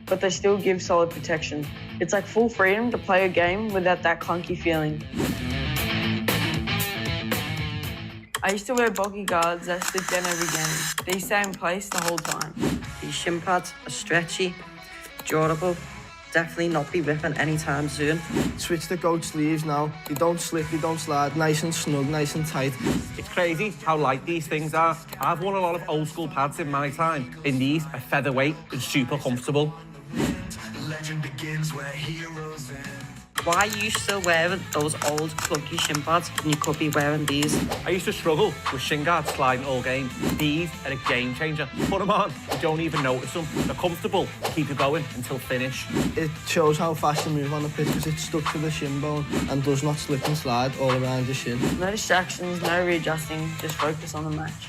but they still give solid protection. It's like full freedom to play a game without that clunky feeling. I used to wear bulky guards that slip down every game. These stay in place the whole time. These shin pads are stretchy, durable, definitely not be ripping anytime soon. Switch to goat sleeves now. They don't slip, they don't slide, nice and snug, nice and tight. It's crazy how light these things are. I've worn a lot of old school pads in my time, and these are featherweight and super comfortable. Legend begins where heroes end. Why are you still wearing those old clunky shin pads when you could be wearing these? I used to struggle with shin guards sliding all game. These are a game changer. Put them on, you don't even notice them. They're comfortable, keep you going until finish. It shows how fast you move on the pitch because it's stuck to the shin bone and does not slip and slide all around your shin. No distractions, no readjusting, just focus on the match.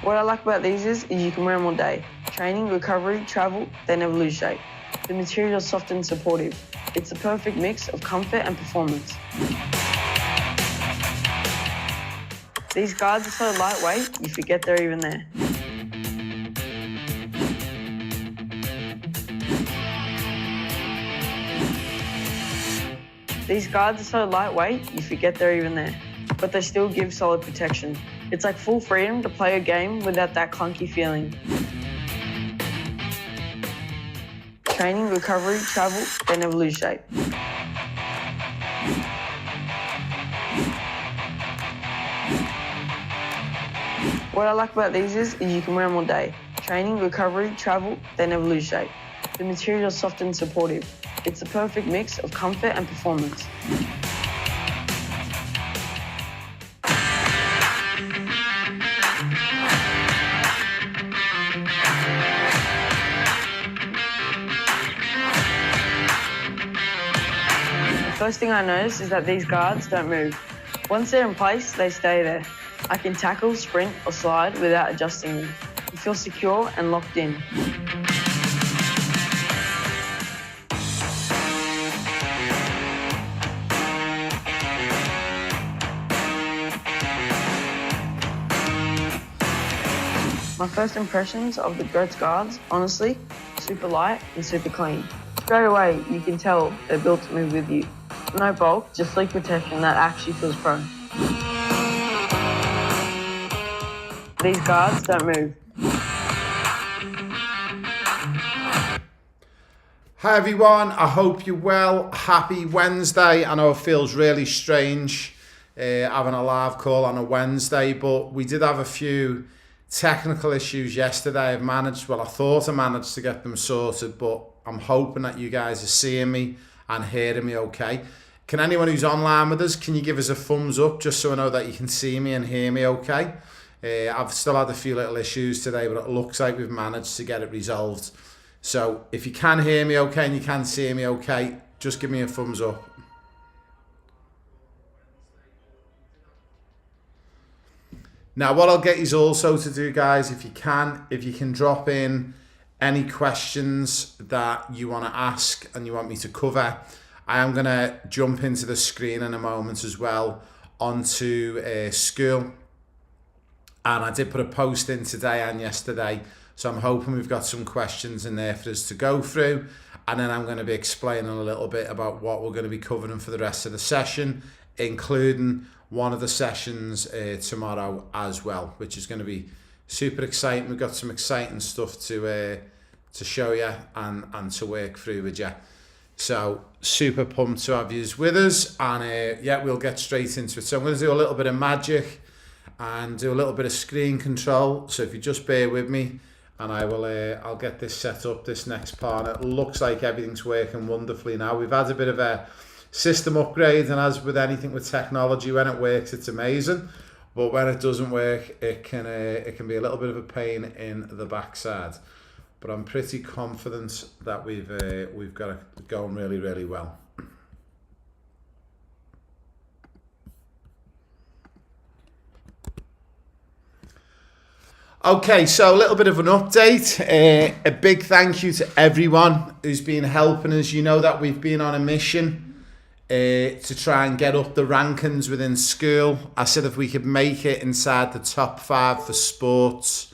What I like about these is you can wear them all day. Training, recovery, travel, they never lose shape. The material is soft and supportive. It's the perfect mix of comfort and performance. These guards are so lightweight, you forget they're even there. These guards are so lightweight, you forget they're even there, but they still give solid protection. It's like full freedom to play a game without that clunky feeling. Training, recovery, travel, they never lose shape. What I like about these is you can wear them all day. Training, recovery, travel, they never lose shape. The material is soft and supportive. It's the perfect mix of comfort and performance. The first thing I notice is that these guards don't move. Once they're in place, they stay there. I can tackle, sprint, or slide without adjusting them. You feel secure and locked in. My first impressions of the GOATS guards, honestly, super light and super clean. Straight away, you can tell they're built to move with you. No bulk, just sleek protection that actually feels pro. These guards don't move. Hi everyone, I hope you're well. Happy Wednesday. I know it feels really strange having a live call on a Wednesday, but we did have a few technical issues yesterday. I thought I managed to get them sorted, but I'm hoping that you guys are seeing me and hearing me okay. Can anyone who's online with us, can you give us a thumbs up just so I know that you can see me and hear me okay? I've still had a few little issues today, but it looks like we've managed to get it resolved. So if you can hear me okay and you can see me okay, just give me a thumbs up. Now, what I'll get you also to do, guys, if you can drop in any questions that you want to ask and you want me to cover. I am going to jump into the screen in a moment as well onto school. And I did put a post in today and yesterday. So I'm hoping we've got some questions in there for us to go through. And then I'm going to be explaining a little bit about what we're going to be covering for the rest of the session, including one of the sessions tomorrow as well, which is going to be super exciting. We've got some exciting stuff to show you and to work through with you. So super pumped to have you with us, and yeah, we'll get straight into it. So I'm going to do a little bit of magic and do a little bit of screen control. So if you just bear with me, and I'll get this set up, this next part. It looks like everything's working wonderfully now. We've had a bit of a system upgrade, and as with anything with technology, when it works, it's amazing. But when it doesn't work, it can be a little bit of a pain in the backside. But I'm pretty confident that we've got it going really, really well. Okay, so a little bit of an update. A big thank you to everyone who's been helping us. You know that we've been on a mission to try and get up the rankings within school. I said if we could make it inside the top 5 for sports,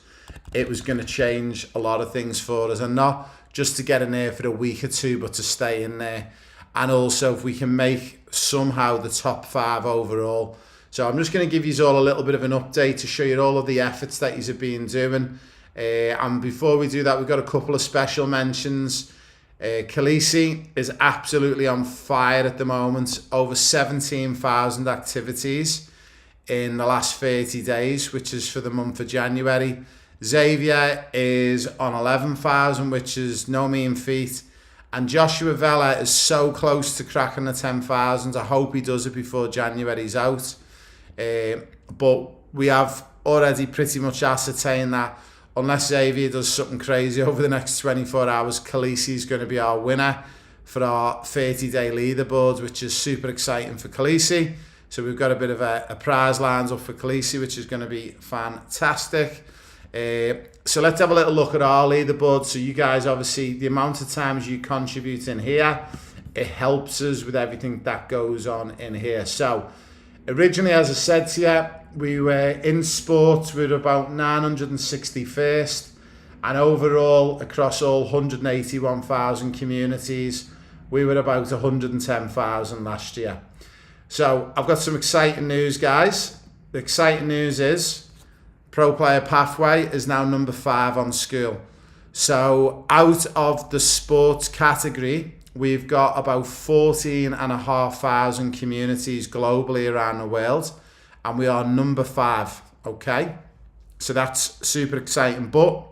it was going to change a lot of things for us, and not just to get in there for a week or two, but to stay in there. And also if we can make somehow the top 5 overall. So I'm just going to give you all a little bit of an update to show you all of the efforts that you've been doing. And before we do that, we've got a couple of special mentions. Khaleesi is absolutely on fire at the moment. Over 17,000 activities in the last 30 days, which is for the month of January. Xavier is on 11,000, which is no mean feat. And Joshua Vella is so close to cracking the 10,000. I hope he does it before January's out. But we have already pretty much ascertained that unless Xavier does something crazy over the next 24 hours, Khaleesi is going to be our winner for our 30-day leaderboards, which is super exciting for Khaleesi. So we've got a bit of a prize lines up for Khaleesi, which is going to be fantastic. So let's have a little look at our leaderboard. So you guys, obviously, the amount of times you contribute in here, it helps us with everything that goes on in here. So originally, as I said to you, we were in sports, we were about 961st, and overall, across all 181,000 communities, we were about 110,000 last year. So I've got some exciting news, guys. The exciting news is Pro Player Pathway is now number 5 on school. So out of the sports category, we've got about 14,500 communities globally around the world, and we are number 5, okay? So that's super exciting, but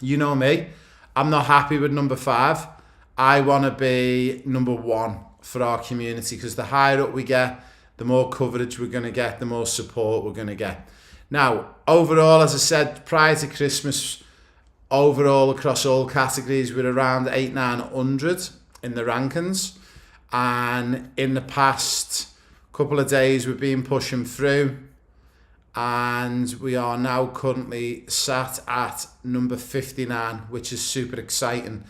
you know me, I'm not happy with number 5. I want to be number 1 for our community, because the higher up we get, the more coverage we're going to get, the more support we're going to get. Now, overall, as I said, prior to Christmas, overall across all categories, we're around 800-900 in the rankings, and in the past couple of days we've been pushing through, and we are now currently sat at number 59, which is super exciting.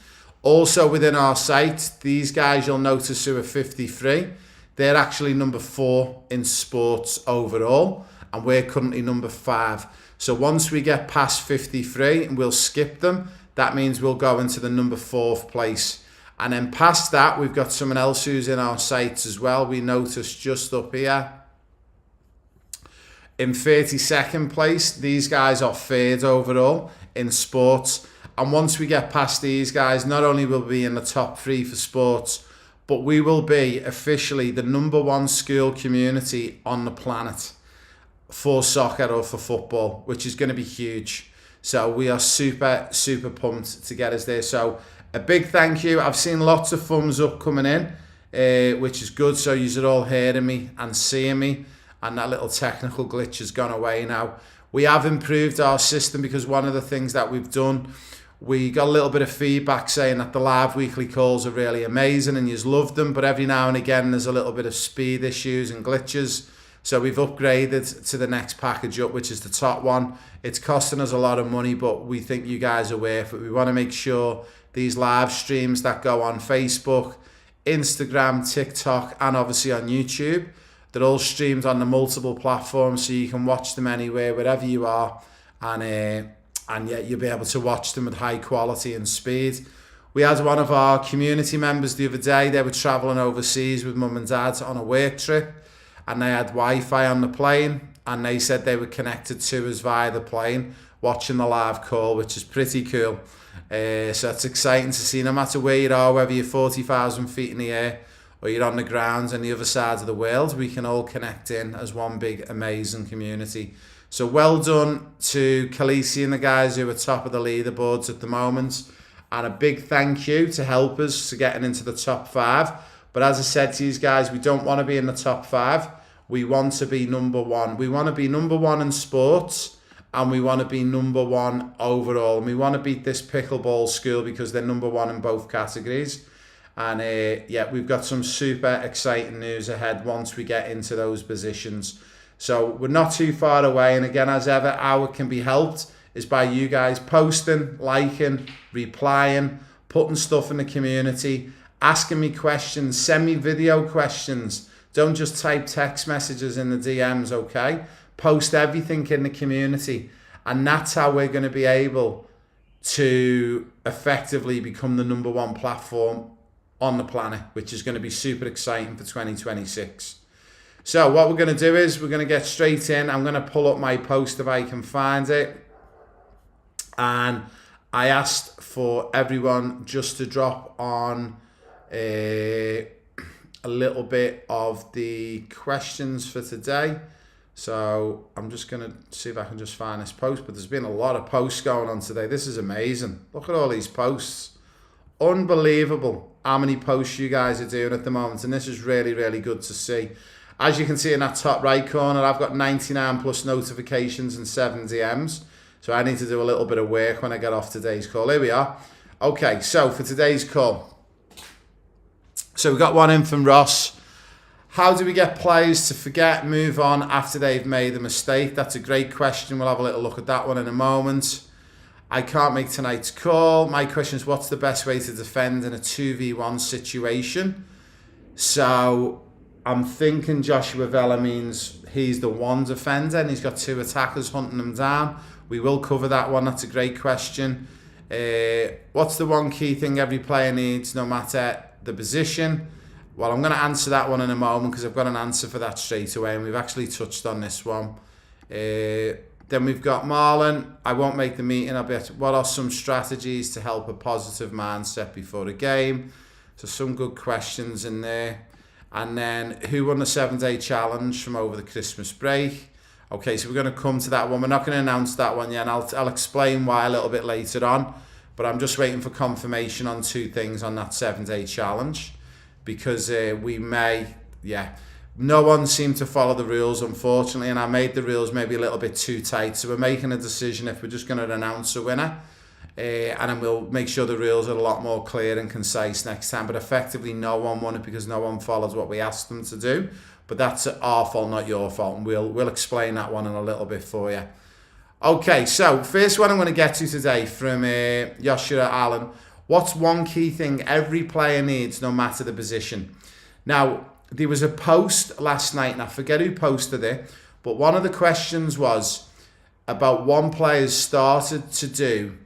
Also within our site, these guys you'll notice who are 53, they're actually number 4 in sports overall, and we're currently number 5. So once we get past 53 and we'll skip them, that means we'll go into the number 4th place. And then past that, we've got someone else who's in our sites as well. We noticed just up here in 32nd place. These guys are 3rd overall in sports. And once we get past these guys, not only will we be in the top 3 for sports, but we will be officially the number 1 school community on the planet for soccer or for football, which is going to be huge. So we are super, super pumped to get us there. So a big thank you. I've seen lots of thumbs up coming in, which is good. So you're all hearing me and seeing me, and that little technical glitch has gone away now. We have improved our system, because one of the things that we've done, we got a little bit of feedback saying that the live weekly calls are really amazing and you've loved them, but every now and again there's a little bit of speed issues and glitches. So we've upgraded to the next package up, which is the top one. It's costing us a lot of money, but we think you guys are worth it. We want to make sure these live streams that go on Facebook, Instagram, TikTok, and obviously on YouTube, they're all streamed on the multiple platforms, so you can watch them anywhere, wherever you are, and yeah, you'll be able to watch them with high quality and speed. We had one of our community members the other day. They were travelling overseas with mum and dad on a work trip, and they had Wi-Fi on the plane, and they said they were connected to us via the plane, watching the live call, which is pretty cool. So it's exciting to see, no matter where you are, whether you're 40,000 feet in the air or you're on the ground on the other side of the world, we can all connect in as one big amazing community. So well done to Khaleesi and the guys who are top of the leaderboards at the moment, and a big thank you to help us to getting into the top 5. But as I said to you guys, we don't want to be in the top 5. We want to be number 1. We want to be number 1 in sports, and we want to be number 1 overall. And we want to beat this pickleball school because they're number 1 in both categories. And yeah, we've got some super exciting news ahead once we get into those positions. So we're not too far away. And again, as ever, how it can be helped is by you guys posting, liking, replying, putting stuff in the community, asking me questions, send me video questions. Don't just type text messages in the DMs, okay? Post everything in the community. And that's how we're going to be able to effectively become the #1 platform on the planet, which is going to be super exciting for 2026. So what we're going to do is we're going to get straight in. I'm going to pull up my post if I can find it. And I asked for everyone just to drop on a little bit of the questions for today. So I'm just going to see if I can just find this post. But there's been a lot of posts going on today. This is amazing. Look at all these posts. Unbelievable how many posts you guys are doing at the moment. And this is really, really good to see. As you can see in that top right corner, I've got 99 plus notifications and 7 DMs. So I need to do a little bit of work when I get off today's call. Here we are. Okay, so for today's call. So we got one in from Ross. How do we get players to forget, move on after they've made a mistake? That's a great question. We'll have a little look at that one in a moment. I can't make tonight's call. My question is, what's the best way to defend in a 2v1 situation? So I'm thinking Joshua Vela means he's the one defender and he's got 2 attackers hunting him down. We will cover that one. That's a great question. What's the one key thing every player needs no matter the position? Well, I'm going to answer that one in a moment because I've got an answer for that straight away and we've actually touched on this one. Then we've got Marlon. I won't make the meeting. I bet. What are some strategies to help a positive mindset before a game? So some good questions in there. And then who won the 7-day challenge from over the Christmas break? Okay, so we're going to come to that one. We're not going to announce that one yet. And I'll explain why a little bit later on. But I'm just waiting for confirmation on 2 things on that 7-day challenge. Because we may, no one seemed to follow the rules, unfortunately. And I made the rules maybe a little bit too tight. So we're making a decision if we're just going to announce a winner. And then we'll make sure the rules are a lot more clear and concise next time. But effectively, no one won it because no one follows what we asked them to do. But that's our fault, not your fault. And we'll explain that one in a little bit for you. Okay, so first one I'm going to get to today from Joshua Allen. What's one key thing every player needs, no matter the position? Now, there was a post last night, and I forget who posted it, but one of the questions was about one player started to do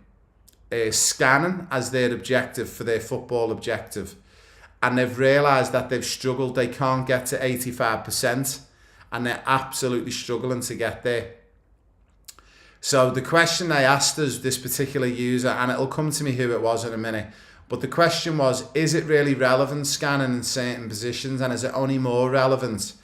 scanning as their objective for their football objective, and they've realised that they've struggled. They can't get to 85%, and they're absolutely struggling to get there. So the question they asked us, this particular user, and it'll come to me who it was in a minute, but the question was, is it really relevant scanning in certain positions, and is it only more relevant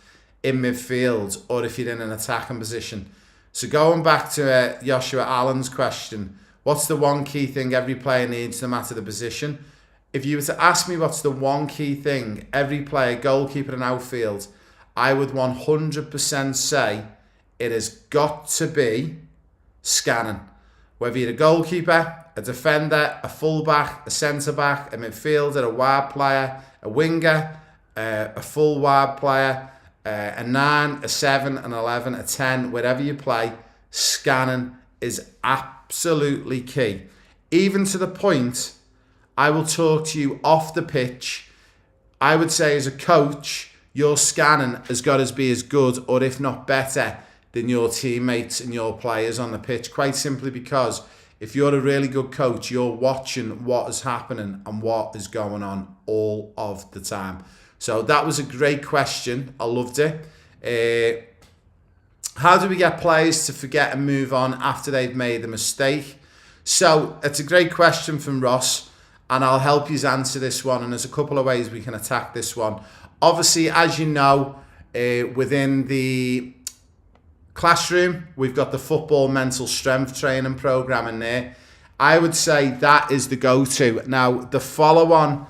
in midfield or if you're in an attacking position? So going back to Joshua Allen's question, what's the one key thing every player needs no matter the position? If you were to ask me what's the one key thing every player, goalkeeper and outfield, I would 100% say it has got to be scanning. Whether you're a goalkeeper, a defender, a fullback, a centre-back, a midfielder, a wide player, a winger, a full wide player, a 9, a 7, an 11, a 10, wherever you play, scanning is absolutely key. Even to the point, I will talk to you off the pitch. I would say as a coach, your scanning has got to be as good, or if not better, than your teammates and your players on the pitch. Quite simply because if you're a really good coach, you're watching what is happening and what is going on all of the time. So that was a great question. I loved it. How do we get players to forget and move on after they've made a mistake? So it's a great question from Ross, and I'll help you answer this one. And there's a couple of ways we can attack this one. Obviously, as you know, within the classroom, we've got the football mental strength training program in there. I would say that is the go-to. Now, the follow-on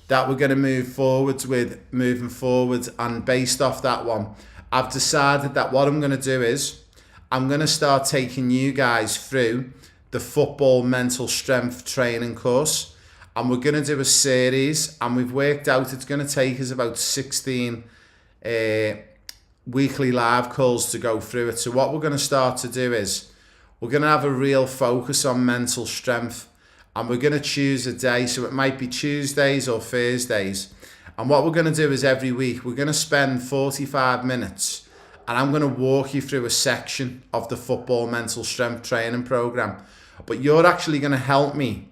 that we're going to move forwards with, moving forward, and based off that one, I've decided that what I'm going to do is I'm going to start taking you guys through the football mental strength training course, and we're going to do a series, and we've worked out it's going to take us about 16 weekly live calls to go through it. So what we're going to start to do is we're going to have a real focus on mental strength, and we're going to choose a day. So it might be Tuesdays or Thursdays. And what we're going to do is every week, we're going to spend 45 minutes and I'm going to walk you through a section of the football mental strength training program. But you're actually going to help me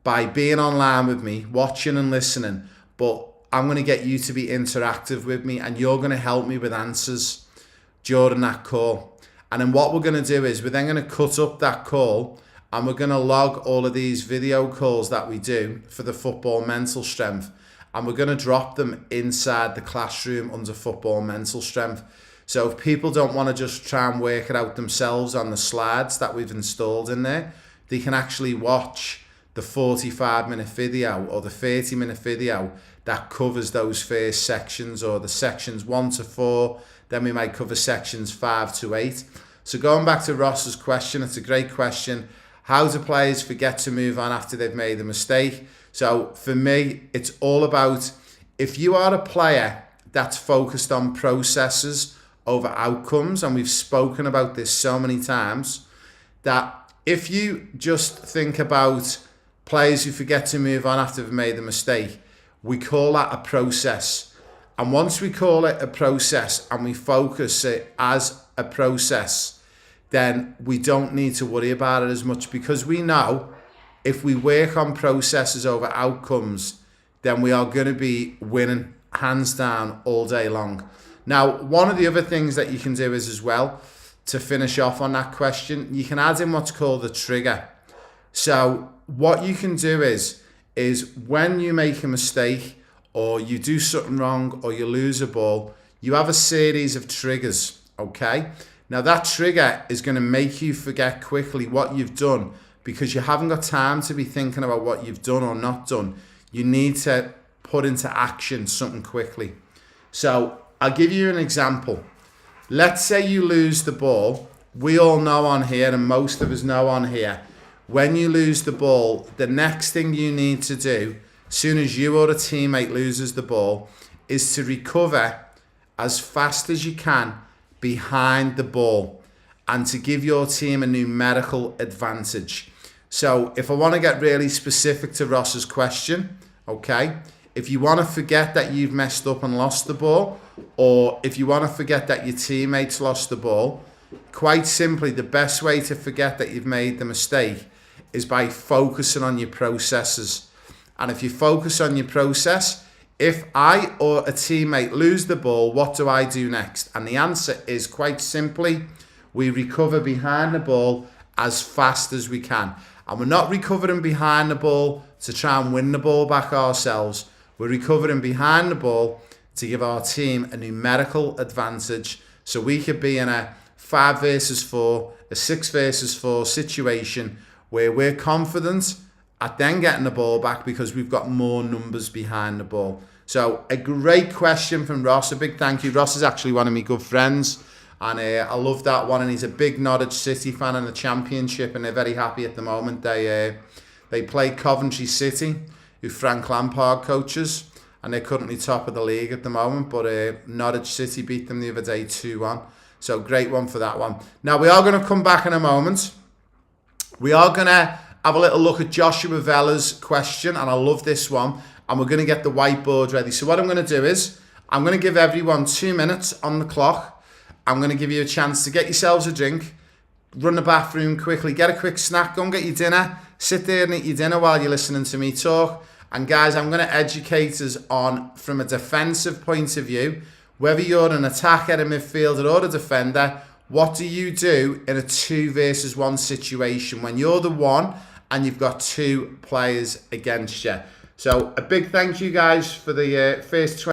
by being online with me, watching and listening. But I'm going to get you to be interactive with me and you're going to help me with answers during that call. And then what we're going to do is we're then going to cut up that call and we're going to log all of these video calls that we do for the football mental strength. And we're going to drop them inside the classroom under football mental strength. So if people don't want to just try and work it out themselves on the slides that we've installed in there, they can actually watch the 45-minute video or the 30-minute video that covers those first sections, or the sections 1 to 4. Then we might cover sections 5 to 8. So going back to Ross's question, it's a great question. How do players forget to move on after they've made a mistake? So for me, it's all about, if you are a player that's focused on processes over outcomes, and we've spoken about this so many times, that if you just think about players who forget to move on after they've made a mistake, we call that a process. And once we call it a process and we focus it as a process, then we don't need to worry about it as much, because we know if we work on processes over outcomes, then we are going to be winning hands down all day long. Now, one of the other things that you can do is as well, to finish off on that question, you can add in what's called a trigger. So what you can do is when you make a mistake or you do something wrong or you lose a ball, you have a series of triggers, okay? Now that trigger is going to make you forget quickly what you've done, because you haven't got time to be thinking about what you've done or not done. You need to put into action something quickly. So I'll give you an example. Let's say you lose the ball. We all know on here, and most of us know on here, when you lose the ball, the next thing you need to do, as soon as you or a teammate loses the ball, is to recover as fast as you can behind the ball and to give your team a numerical advantage. So if I want to get really specific to Ross's question, okay, if you want to forget that you've messed up and lost the ball, or if you want to forget that your teammates lost the ball, quite simply, the best way to forget that you've made the mistake is by focusing on your processes. And if you focus on your process, if I or a teammate lose the ball, what do I do next? And the answer is quite simply, we recover behind the ball as fast as we can. And we're not recovering behind the ball to try and win the ball back ourselves. We're recovering behind the ball to give our team a numerical advantage. So we could be in a 5 versus 4, a 6 versus 4 situation where we're confident at then getting the ball back because we've got more numbers behind the ball. So a great question from Ross. A big thank you. Ross is actually one of my good friends, and I love that one. And he's a big Norwich City fan in the Championship, and they're very happy at the moment. They play Coventry City, who Frank Lampard coaches, and they're currently top of the league at the moment. But Norwich City beat them the other day 2-1. So great one for that one. Now we are going to come back in a moment. We are going to have a little look at Joshua Vella's question, and I love this one. And we're going to get the whiteboard ready. So what I'm going to do is, I'm going to give everyone 2 minutes on the clock. I'm going to give you a chance to get yourselves a drink, run the bathroom quickly, get a quick snack, go and get your dinner, sit there and eat your dinner while you're listening to me talk. And guys, I'm going to educate us on, from a defensive point of view, whether you're an attacker, a midfielder or a defender, what do you do in a 2 versus 1 situation when you're the one and you've got 2 players against you? So a big thank you guys for the first 20